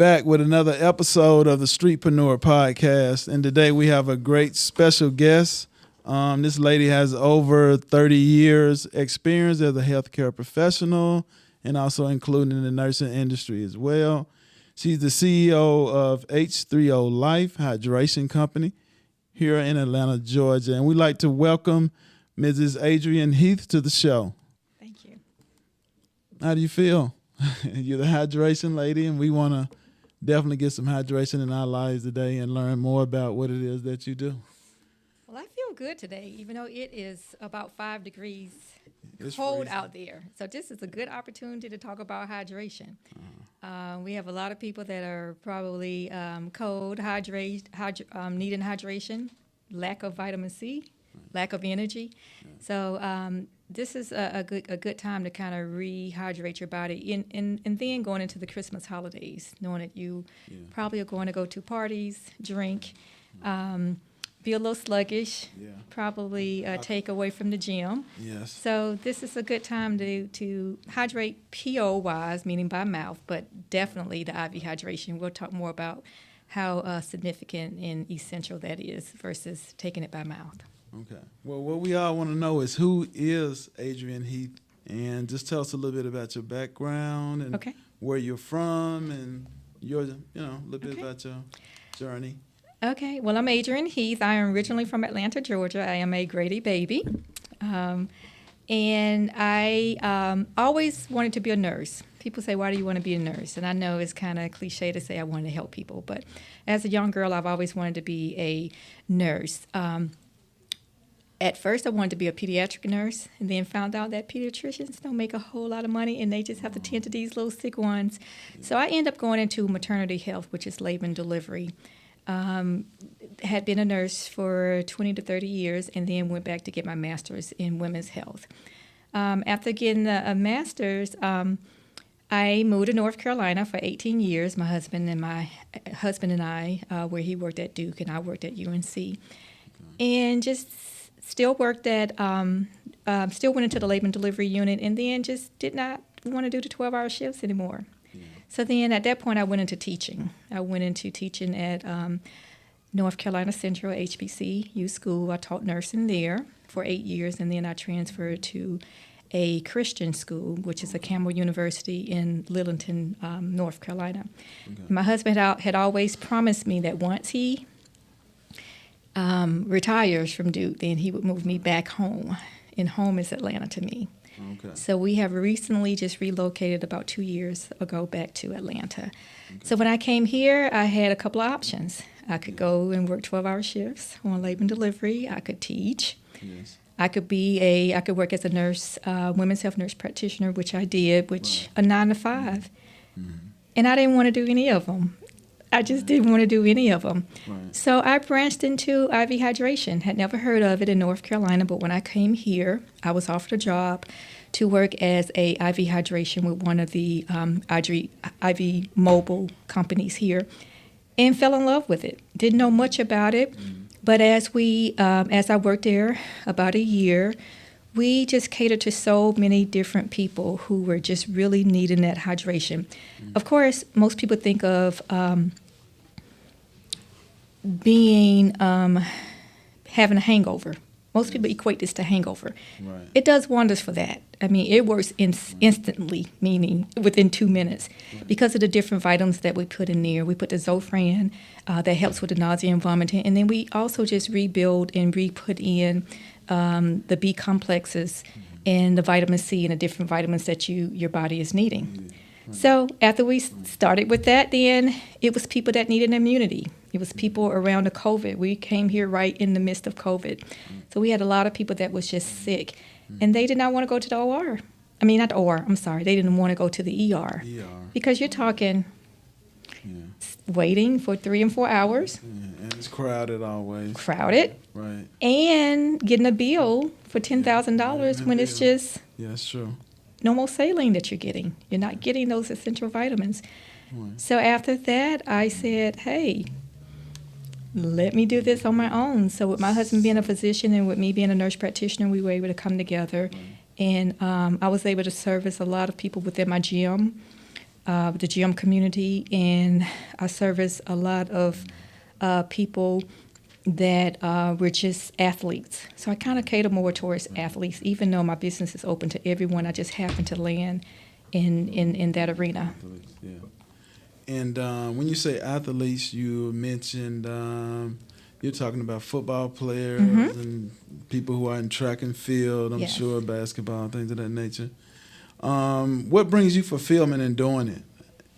back with another episode of the Streetpreneur Podcast. And today we have a great special guest. This lady has over 30 years experience as a healthcare professional and also including in the nursing industry as well. She's the CEO of H30 Life hydration company here in Atlanta, Georgia. And we'd like to welcome Mrs. Adrienne Heath to the show. Thank you. How do you feel? You're the hydration lady, and we want to definitely get some hydration in our lives today and learn more about what it is that you do. Well, I feel good today, even though it is about 5 degrees It's cold freezing. out there. So this is a good opportunity to talk about hydration. We have a lot of people that are probably cold, needing hydration, lack of vitamin C, lack of energy. So this is a good time to kind of rehydrate your body, and then going into the Christmas holidays, knowing that you probably are going to go to parties, drink, be a little sluggish, probably take away from the gym. Yes. So this is a good time to hydrate PO-wise, meaning by mouth, but definitely the IV hydration. We'll talk more about how significant and essential that is versus taking it by mouth. Okay. Well, what we all want to know is who is Adrienne Heath, and just tell us a little bit about your background and where you're from and your, a little bit about your journey. Okay. Well, I'm Adrienne Heath. I am originally from Atlanta, Georgia. I am a Grady baby, and I always wanted to be a nurse. People say, "Why do you want to be a nurse?" And I know it's kind of cliche to say I wanted to help people, but as a young girl, I've always wanted to be a nurse. At first, I wanted to be a pediatric nurse, and then found out that pediatricians don't make a whole lot of money, and they just have to tend to these little sick ones. So I ended up going into maternity health, which is labor and delivery. Had been a nurse for 20 to 30 years, and then went back to get my master's in women's health. After getting a master's, I moved to North Carolina for 18 years. My husband and I, where he worked at Duke and I worked at UNC, and just still worked at, still went into the labor and delivery unit, and then just did not want to do the 12-hour shifts anymore. So then at that point, I went into teaching. I went into teaching at North Carolina Central HBCU School. I taught nursing there for 8 years, and then I transferred to a Christian school, which is a Campbell University in Lillington, North Carolina. My husband had always promised me that once he retires from Duke, then he would move me back home, and home is Atlanta to me. Okay. So we have recently just relocated about 2 years ago back to Atlanta. Okay. So when I came here, I had a couple of options. I could go and work 12-hour shifts on labor and delivery. I could teach. Yes. I could work as a nurse, women's health nurse practitioner, which I did, a 9 to 5. Mm-hmm. And I didn't want to do any of them. I just didn't want to do any of them. Right. So I branched into IV hydration. Had never heard of it in North Carolina, but when I came here, I was offered a job to work as a IV hydration with one of the IV mobile companies here, and fell in love with it. Didn't know much about it, but as I worked there about a year, we just catered to so many different people who were just really needing that hydration. Of course, most people think of having a hangover. Most people equate this to hangover. Right. It does wonders for that. I mean, it works instantly, meaning within 2 minutes, because of the different vitamins that we put in there. We put the Zofran that helps with the nausea and vomiting, and then we also just rebuild and re-put in the B complexes and the vitamin C and the different vitamins that your body is needing. So after we started with that, then it was people that needed immunity. It was people around the COVID. We came here right in the midst of COVID. So we had a lot of people that was just sick, and they did not want to go to the OR. I mean, not the OR, I'm sorry. They didn't want to go to the ER. Because you're talking waiting for 3 and 4 hours. And it's crowded always. Crowded. Right. And getting a bill for $10,000 when it's just that's true. normal saline that you're getting. You're not getting those essential vitamins. Right. So after that, I said, hey, let me do this on my own. So with my husband being a physician and with me being a nurse practitioner, we were able to come together. Right. And I was able to service a lot of people within my gym, the gym community, and I service a lot of people that were just athletes. So I kind of cater more towards athletes, even though my business is open to everyone. I just happen to land in that arena. Yeah. And when you say athletes, you mentioned you're talking about football players and people who are in track and field, I'm sure, basketball, things of that nature. What brings you fulfillment in doing it?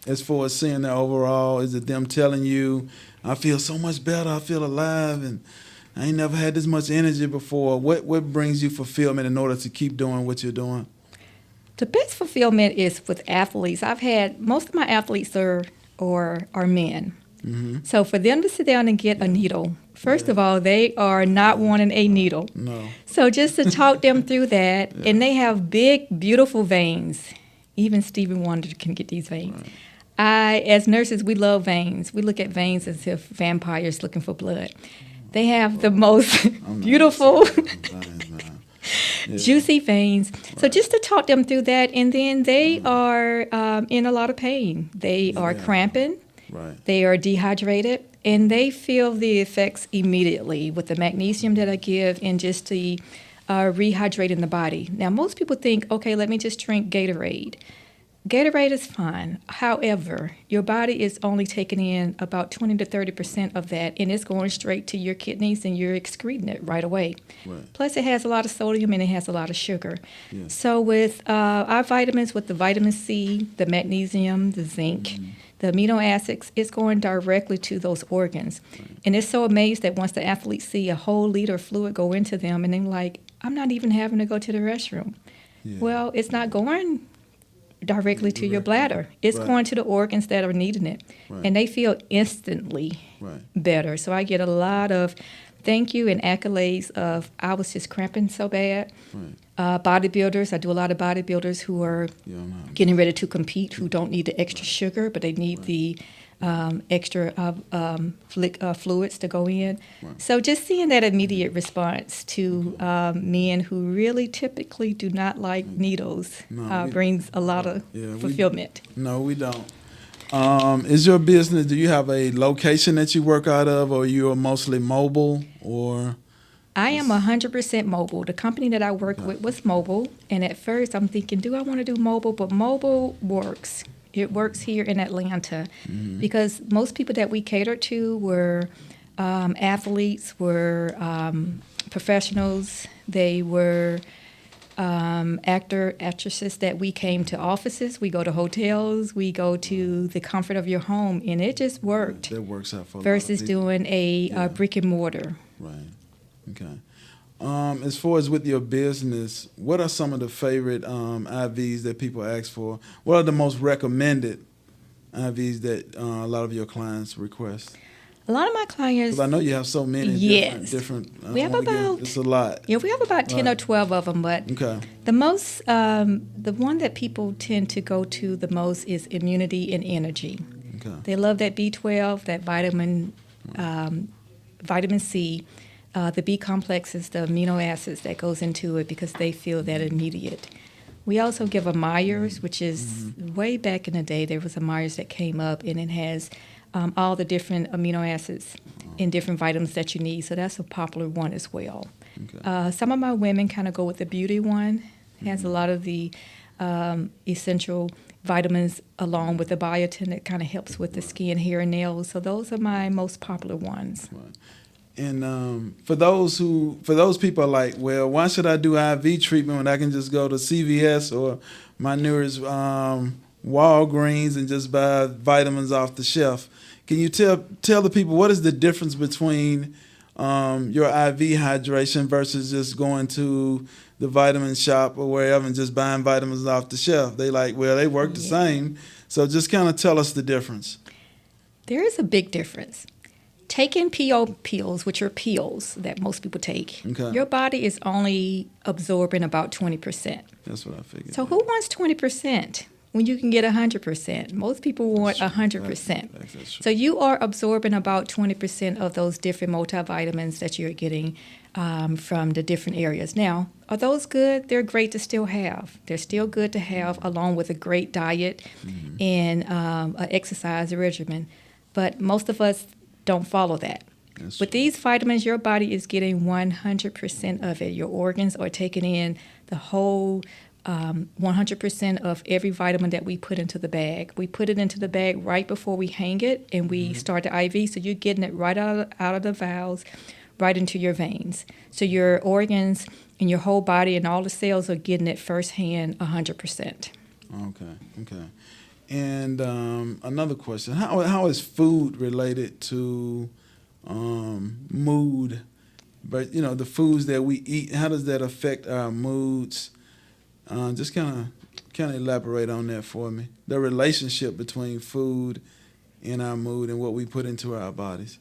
As far as seeing that overall, is it them telling you, I feel so much better, I feel alive, and I ain't never had this much energy before? What brings you fulfillment in order to keep doing what you're doing? The best fulfillment is with athletes. I've had, most of my athletes are men. So for them to sit down and get a needle, first of all, they are not wanting a needle. No. So just to talk them through that, and they have big, beautiful veins. Even Stevie Wonder can get these veins. Right. As nurses, we love veins. We look at veins as if vampires looking for blood. They have the most beautiful, juicy veins. Right. So just to talk them through that, and then they are in a lot of pain. They are cramping. Right. They are dehydrated, and they feel the effects immediately with the magnesium that I give and just the rehydrating the body. Now, most people think, okay, let me just drink Gatorade. Gatorade is fine. However, your body is only taking in about 20 to 30% of that, and it's going straight to your kidneys, and you're excreting it right away. Right. Plus, it has a lot of sodium, and it has a lot of sugar. Yeah. So with our vitamins, with the vitamin C, the magnesium, the zinc, the amino acids, it's going directly to those organs. Right. And it's so amazed that once the athletes see a whole liter of fluid go into them, and they're like, I'm not even having to go to the restroom. Yeah. Well, it's not going directly to your bladder. It's going to the organs that are needing it. Right. And they feel instantly better. So I get a lot of thank you and accolades of I was just cramping so bad. Right. Bodybuilders, I do a lot of bodybuilders who are getting ready to compete, who don't need the extra sugar, but they need the extra fluids to go in. Right. So just seeing that immediate response to men who really typically do not like needles brings a lot of fulfillment. No, we don't. Is your business, do you have a location that you work out of, or you're mostly mobile? Or I am 100% mobile. The company that I work with was mobile, and at first I'm thinking, do I want to do mobile? But mobile works. It works here in Atlanta because most people that we catered to were athletes, were professionals. They were actresses that we came to offices. We go to hotels. We go to the comfort of your home, and it just worked. That works out for versus doing a brick and mortar. Right. Okay. As far as with your business, what are some of the favorite IVs that people ask for? What are the most recommended IVs that a lot of your clients request? A lot of my clients... Because I know you have so many different we have about... It's a lot. Yeah, we have about 10 or 12 of them, but the most... the one that people tend to go to the most is immunity and energy. Okay. They love that B12, that vitamin C. The B complex is the amino acids that goes into it because they feel that immediate. We also give a Myers, which is way back in the day, there was a Myers that came up, and it has all the different amino acids and different vitamins that you need. So that's a popular one as well. Okay. Some of my women kind of go with the beauty one. It has a lot of the essential vitamins along with the biotin that kind of helps with the skin, hair, and nails. So those are my most popular ones. Right. And for those people are like, well, why should I do IV treatment when I can just go to CVS or my nearest Walgreens and just buy vitamins off the shelf? Can you tell the people what is the difference between your IV hydration versus just going to the vitamin shop or wherever and just buying vitamins off the shelf? They like, well, they work the same. So just kind of tell us the difference. There is a big difference. Taking PO pills, which are pills that most people take, your body is only absorbing about 20%. That's what I figured. So who wants 20%? when you can get 100%. Most people want 100%. That's true. So you are absorbing about 20% of those different multivitamins that you're getting from the different areas. Now, are those good? They're great to still have. They're still good to have along with a great diet and an exercise regimen. But most of us don't follow that. With these vitamins, your body is getting 100% of it. Your organs are taking in the whole 100% of every vitamin that we put into the bag. We put it into the bag right before we hang it, and we start the IV. So you're getting it right out of the valves, right into your veins. So your organs and your whole body and all the cells are getting it firsthand 100%. Okay. And another question: How is food related to mood? But the foods that we eat, how does that affect our moods? Just kind of elaborate on that for me. The relationship between food and our mood and what we put into our bodies.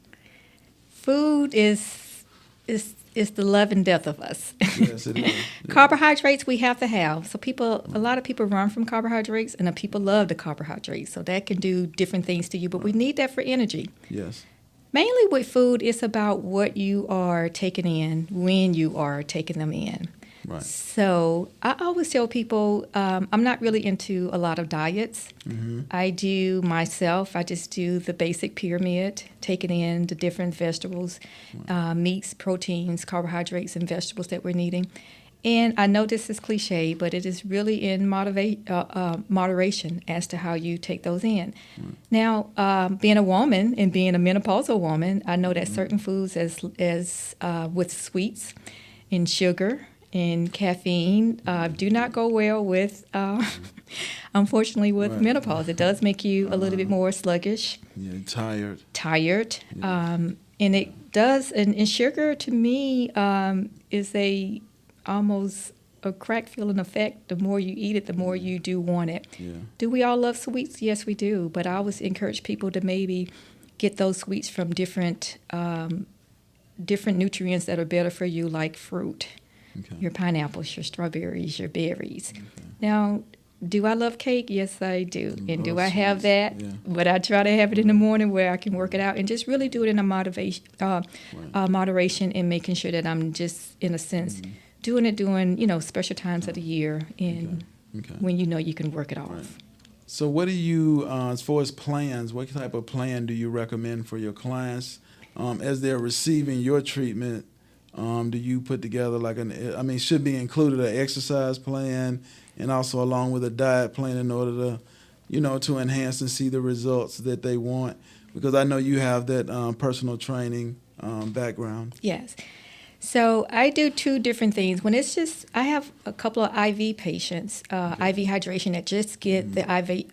Food is the love and death of us. Yes, it is. Yeah. Carbohydrates we have to have. So a lot of people run from carbohydrates, and people love the carbohydrates. So that can do different things to you, but we need that for energy. Yes. Mainly with food, it's about what you are taking in, when you are taking them in. Right. So I always tell people I'm not really into a lot of diets. I do myself. I just do the basic pyramid, taking in the different vegetables, meats, proteins, carbohydrates, and vegetables that we're needing. And I know this is cliche, but it is really in moderation as to how you take those in. Now, being a woman and being a menopausal woman, I know that certain foods as with sweets and sugar and caffeine do not go well with, unfortunately, with menopause. It does make you a little bit more sluggish. Yeah, tired. Yeah. And it does, and sugar to me is almost a crack feeling effect. The more you eat it, the more you do want it. Yeah. Do we all love sweets? Yes, we do. But I always encourage people to maybe get those sweets from different nutrients that are better for you, like fruit. Okay. Your pineapples, your strawberries, your berries. Okay. Now, do I love cake? Yes, I do. And do I have that? Yeah. But I try to have it in the morning where I can work it out and just really do it in a moderation and making sure that I'm just, in a sense, doing it during, special times of the year and when you can work it off. Right. So what do you, as far as plans, what type of plan do you recommend for your clients as they're receiving your treatment? Do you put together should be included an exercise plan and also along with a diet plan in order to, to enhance and see the results that they want? Because I know you have that personal training background. Yes. So I do two different things. When it's just, I have a couple of IV patients, IV hydration that just get the IV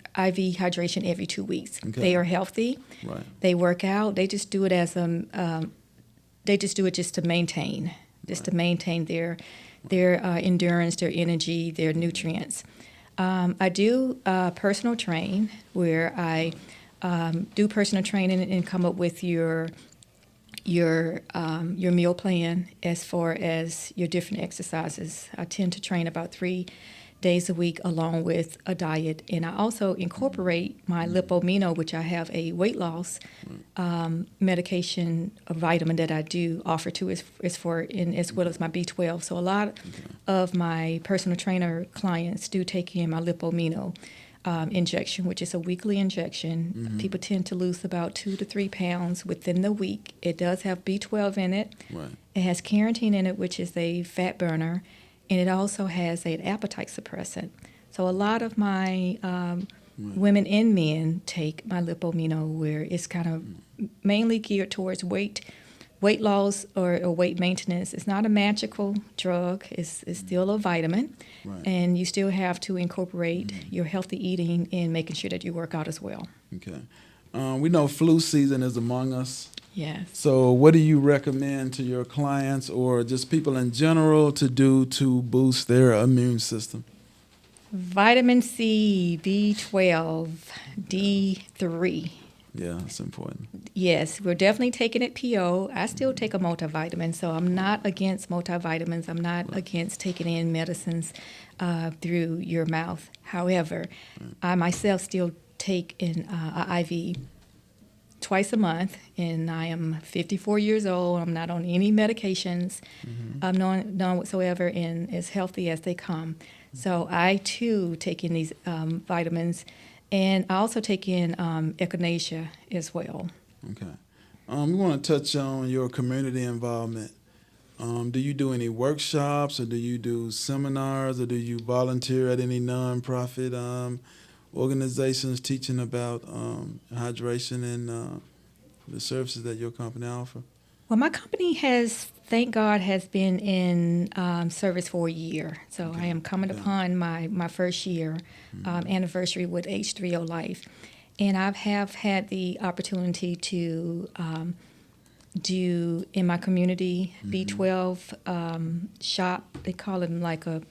hydration every 2 weeks. Okay. They are healthy. Right. They work out. They just do it as they just do it just to maintain, their endurance, their energy, their nutrients. I do personal train where I do personal training and come up with your meal plan as far as your different exercises. I tend to train about 3 days a week along with a diet, and I also incorporate my lipomino, which I have a weight loss medication, a vitamin that I do offer to is for, and as well as my B12. So a lot of my personal trainer clients do take in my lipomino injection, which is a weekly injection. People tend to lose about 2 to 3 pounds within the week. It does have B12 in it. Right. It has carotene in it, which is a fat burner, and it also has an appetite suppressant. So a lot of my women and men take my lipomino, where it's kind of mainly geared towards weight loss or weight maintenance. It's not a magical drug. It's still a vitamin. Right. And you still have to incorporate your healthy eating and making sure that you work out as well. Okay. We know flu season is among us. Yes. So what do you recommend to your clients or just people in general to do to boost their immune system? Vitamin C, B12, D3. Yeah, it's important. Yes, we're definitely taking it PO. I still take a multivitamin, so I'm not against multivitamins. I'm not against taking in medicines through your mouth. However, I myself still take an IV twice a month, and I am 54 years old. I'm not on any medications, none whatsoever, and as healthy as they come. So I, too, take in these vitamins, and I also take in echinacea as well. Okay. We want to touch on your community involvement. Do you do any workshops, or do you do seminars, or do you volunteer at any nonprofit organizations teaching about hydration and the services that your company offer? Well, my company thank God, has been in service for a year. So I am coming upon my first year anniversary with H30 Life. And I have had the opportunity to do in my community B12 shot. They call them like a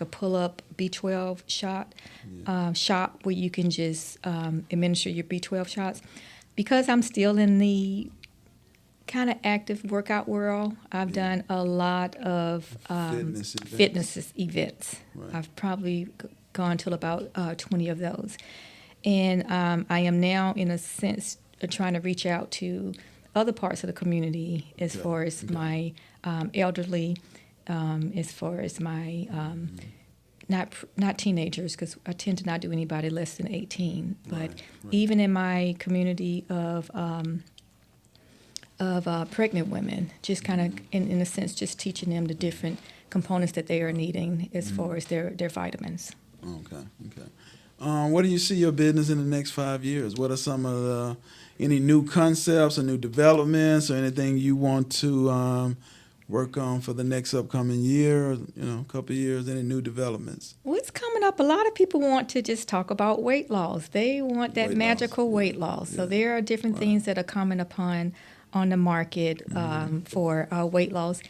pull-up B12 shop where you can just administer your B12 shots. Because I'm still in the kind of active workout world, I've done a lot of fitness events. Right. I've probably gone to about 20 of those. And I am now, in a sense, trying to reach out to other parts of the community as far as my elderly, as far as my not teenagers, because I tend to not do anybody less than 18, but even in my community of pregnant women, just kind of, in a sense, just teaching them the different components that they are needing as far as their vitamins. Okay. What do you see your business in the next 5 years? What are some of any new concepts or new developments or anything you want to work on for the next upcoming year, or, couple of years, any new developments? What's coming up? A lot of people want to just talk about weight loss. They want that magical weight loss. So there are different things that are coming upon on the market for weight loss.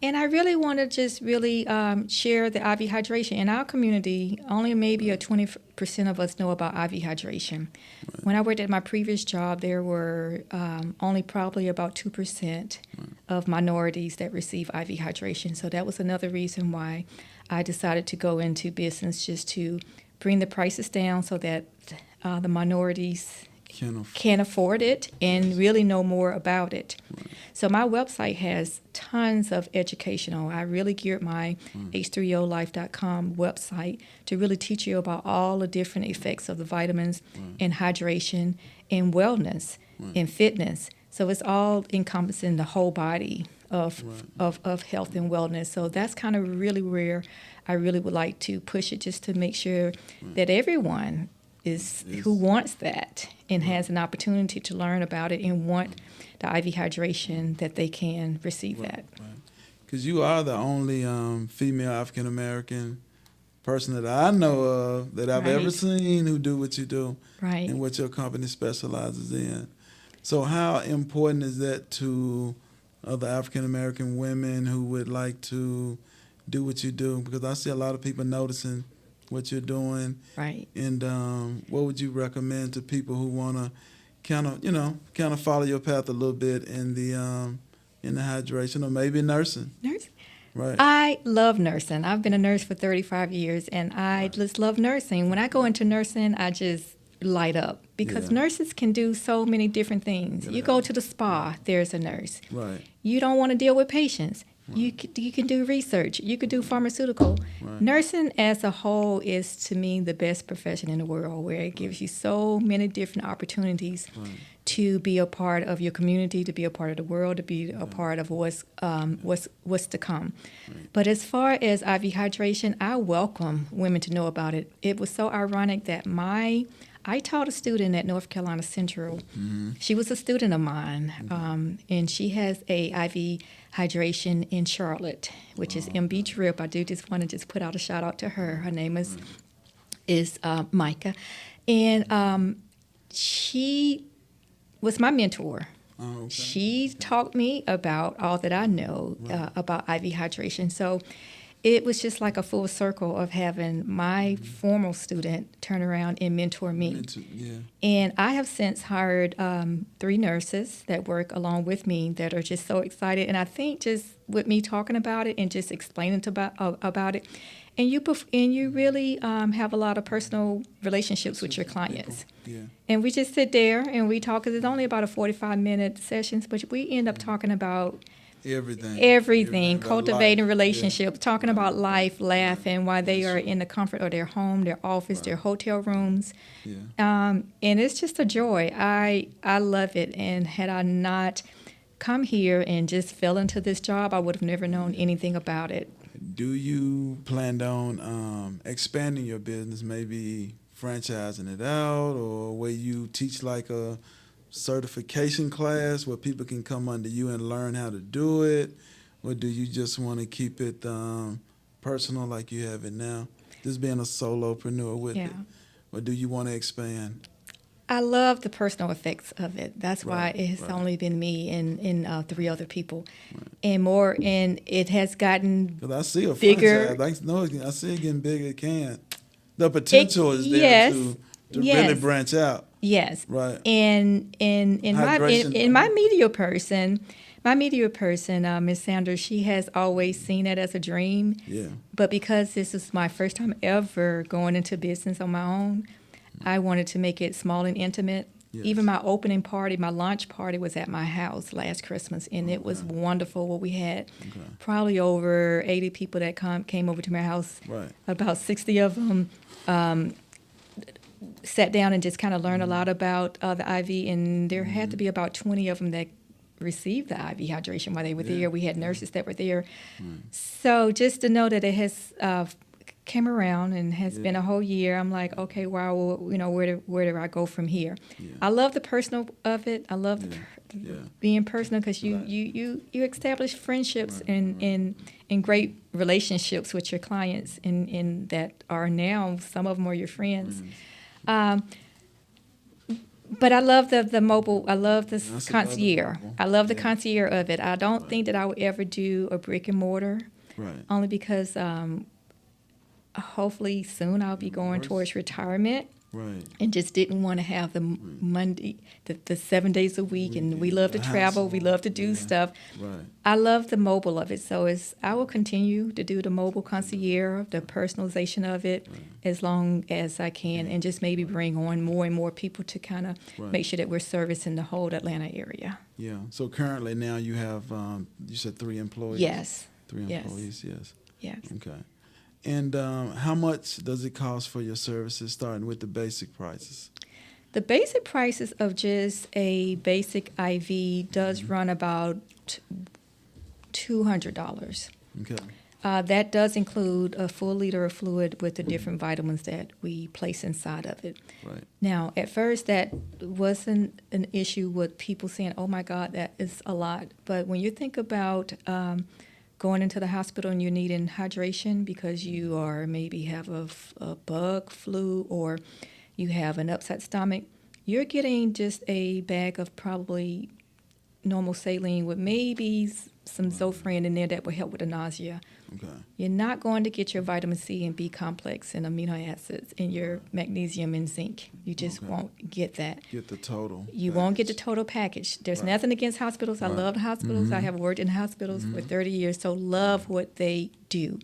And I really want to just really share the IV hydration. In our community, only maybe 20% of us know about IV hydration. Right. When I worked at my previous job, there were only probably about 2% of minorities that receive IV hydration. So that was another reason why I decided to go into business, just to bring the prices down so that the minorities can afford it and really know more about it. Right. So my website has tons of educational. I really geared my H30Life.com website to really teach you about all the different effects of the vitamins and hydration and wellness and fitness. So it's all encompassing the whole body of health and wellness. So that's kind of really where I really would like to push it, just to make sure that everyone who wants that and has an opportunity to learn about it and want the IV hydration, that they can receive that. Because you are the only female African American person that I know of that I've ever seen who do what you do and what your company specializes in. So how important is that to other African American women who would like to do what you do? Because I see a lot of people noticing what you're doing. Right. And what would you recommend to people who want to kind of follow your path a little bit in the hydration, or maybe nursing? Nursing. Right. I love nursing. I've been a nurse for 35 years, and I just love nursing. When I go into nursing, I just light up, because nurses can do so many different things. You go to the spa, there's a nurse. Right. You don't want to deal with patients. You can do research. You could do pharmaceutical. Right. Nursing as a whole is, to me, the best profession in the world, where it gives you so many different opportunities to be a part of your community, to be a part of the world, to be a part of what's to come. Right. But as far as IV hydration, I welcome women to know about it. It was so ironic that I taught a student at North Carolina Central. Mm-hmm. She was a student of mine, and she has a IV hydration in Charlotte, which is MB Drip. I do just want to just put out a shout out to her. Her name is Micah, and she was my mentor. Oh, okay. She taught me about all that I know about IV hydration. So it was just like a full circle of having my formal student turn around and mentor me. Yeah. And I have since hired 3 nurses that work along with me that are just so excited. And I think just with me talking about it and just explaining about it, and you really have a lot of personal relationships with your clients. Yeah. And we just sit there and we talk, because it's only about a 45-minute sessions, but we end up talking about everything, cultivating relationships, talking about life, laughing while they are in the comfort of their home, their office, their hotel rooms. Yeah. And it's just a joy. I love it. And had I not come here and just fell into this job, I would have never known anything about it. Do you plan on expanding your business, maybe franchising it out, or where you teach like a certification class where people can come under you and learn how to do it? Or do you just want to keep it personal like you have it now, just being a solopreneur with it? Or do you want to expand? I love the personal effects of it. That's why it has only been me and 3 other people, and more. And it has gotten because I see a bigger. Franchise. I see it getting bigger. It can. The potential is there to really branch out. Yes. Right. And my media person, Ms. Sanders, she has always seen it as a dream. Yeah. But because this is my first time ever going into business on my own, I wanted to make it small and intimate. Yes. Even my opening party, my launch party was at my house last Christmas, and it was wonderful. What we had, probably over 80 people that came over to my house. Right. About 60 of them sat down and just kind of learned a lot about the IV, and there had to be about 20 of them that received the IV hydration while they were there. We had nurses that were there. So just to know that it has came around and has been a whole year, I'm like, okay, wow, well, where do I go from here? I love the personal of it. I love being personal, because you establish friendships and great relationships with your clients, and that are now, some of them are your friends. But I love the mobile. I love the concierge. I love the concierge of it. I don't think that I would ever do a brick and mortar, only because hopefully soon I'll be going towards retirement. And just didn't want to have the Monday, the 7 days a week, and we love to travel, we love to do stuff. I love the mobile of it, so I will continue to do the mobile concierge, the personalization of it, as long as I can, and just maybe bring on more and more people to kind of make sure that we're servicing the whole Atlanta area. Yeah. So currently now you have, you said 3 employees? Yes. 3 employees, yes. Yes. Okay. And how much does it cost for your services, starting with the basic prices? The basic prices of just a basic IV does run about $200. Okay. That does include a full liter of fluid with the different vitamins that we place inside of it. Right. Now, at first, that wasn't an issue with people saying, oh, my God, that is a lot. But when you think about going into the hospital and you're needing hydration because you are maybe have a bug, flu, or you have an upset stomach, you're getting just a bag of probably normal saline with maybe some Zofran in there that will help with the nausea. Okay. You're not going to get your vitamin C and B complex and amino acids and your magnesium and zinc. You just won't get that. Get the total. You won't get the total package. There's nothing against hospitals. I love the hospitals. I have worked in hospitals for 30 years, so love what they do.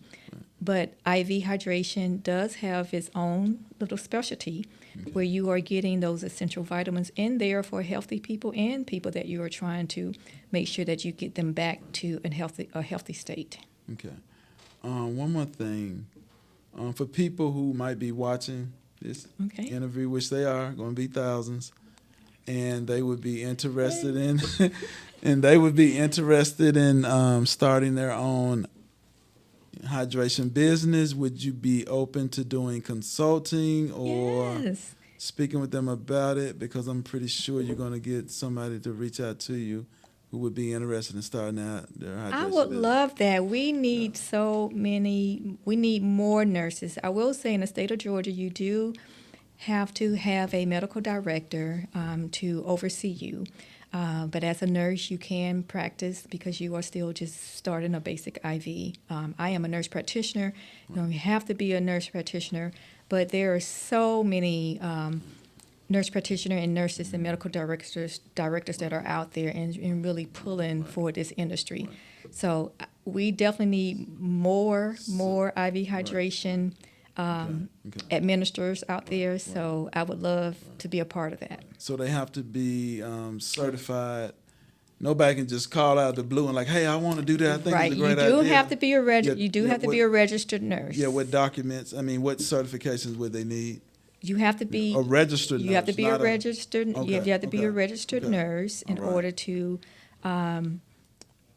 But IV hydration does have its own little specialty where you are getting those essential vitamins in there for healthy people and people that you are trying to make sure that you get them back to a healthy state. Okay. One more thing. For people who might be watching this interview, which they are, going to be thousands, and they would be interested in starting their own hydration business, would you be open to doing consulting or speaking with them about it? Because I'm pretty sure you're going to get somebody to reach out to you who would be interested in starting out their hydration I would business. love that. We need we need more nurses. I will say in the state of Georgia, you do have to have a medical director to oversee you. But as a nurse, you can practice because you are still just starting a basic IV. I am a nurse practitioner. You don't have to be a nurse practitioner, but there are so many nurse practitioner and nurses and medical directors that are out there and really pulling for this industry. So we definitely need more IV hydration administrators out there. So I would love to be a part of that. So they have to be certified. Nobody can just call out the blue and like, hey, I want to do that. I think it's a great idea. You do have to be a registered nurse. Yeah, what documents? I mean, what certifications would they need? You have to be a registered nurse. You have to be a registered. You have to be a registered nurse in order to,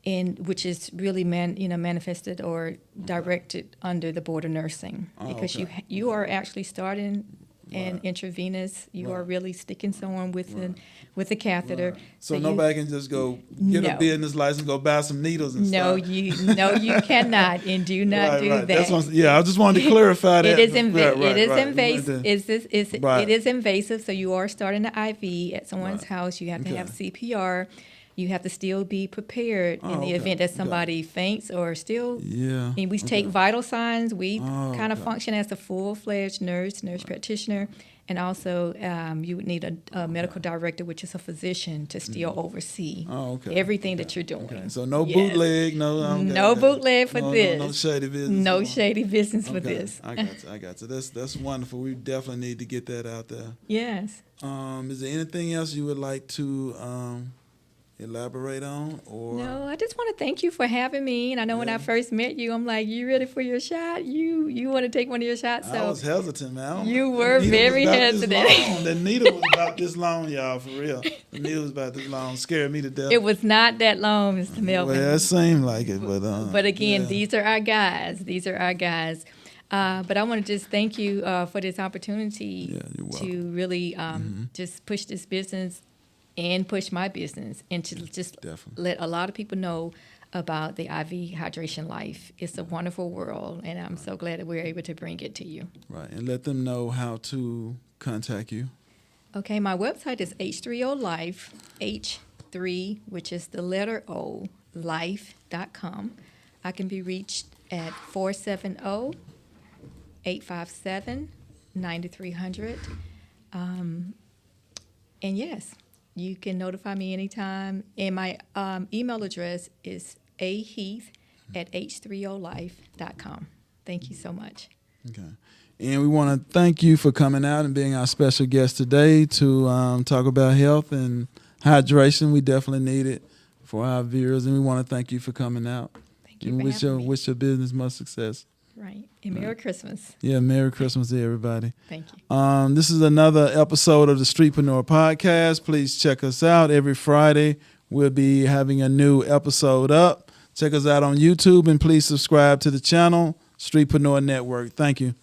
which is really manifested or directed under the Board of Nursing, because you are actually starting an intravenous. You are really sticking someone with a catheter. So nobody can just go get a business license, go buy some needles and stuff. You cannot, and do not do that. That's I just wanted to clarify that. It is invasive. It is invasive. So you are starting an IV at someone's house. You have to have CPR. You have to still be prepared in the event that somebody faints or still. Yeah. We take vital signs. We kind of function as a full-fledged nurse practitioner. And also, you would need a medical director, which is a physician, to still oversee everything that you're doing. Okay. So no bootleg, no bootleg for this. No shady business. No shady business for this. I got you. That's wonderful. We definitely need to get that out there. Yes. Is there anything else you would like to elaborate on? Or no, I just want to thank you for having me. And I know when I first met you, I'm like, you ready for your shot? You want to take one of your shots? So I was hesitant, man. You were very hesitant. The needle was about this long, y'all, for real. The needle was about this long. Scared me to death. It was not that long, Mr. Melvin. Well, it seemed like it, but again, these are our guys. But I want to just thank you for this opportunity to really just push this business and push my business, and to just let a lot of people know about the IV Hydration Life. It's a wonderful world, and I'm so glad that we're able to bring it to you. Right, and let them know how to contact you. Okay, my website is H30 Life, H3, which is the letter O, life.com. I can be reached at 470-857-9300. And yes, you can notify me anytime. And my email address is aheath@h30life.com. Thank you so much. Okay. And we want to thank you for coming out and being our special guest today to talk about health and hydration. We definitely need it for our viewers, and we want to thank you for coming out. Thank you for having me. Wish your business much success. Right. And Merry Christmas. Yeah, Merry Christmas to everybody. Thank you. This is another episode of the Streetpreneur Podcast. Please check us out every Friday. We'll be having a new episode up. Check us out on YouTube, and please subscribe to the channel, Streetpreneur Network. Thank you.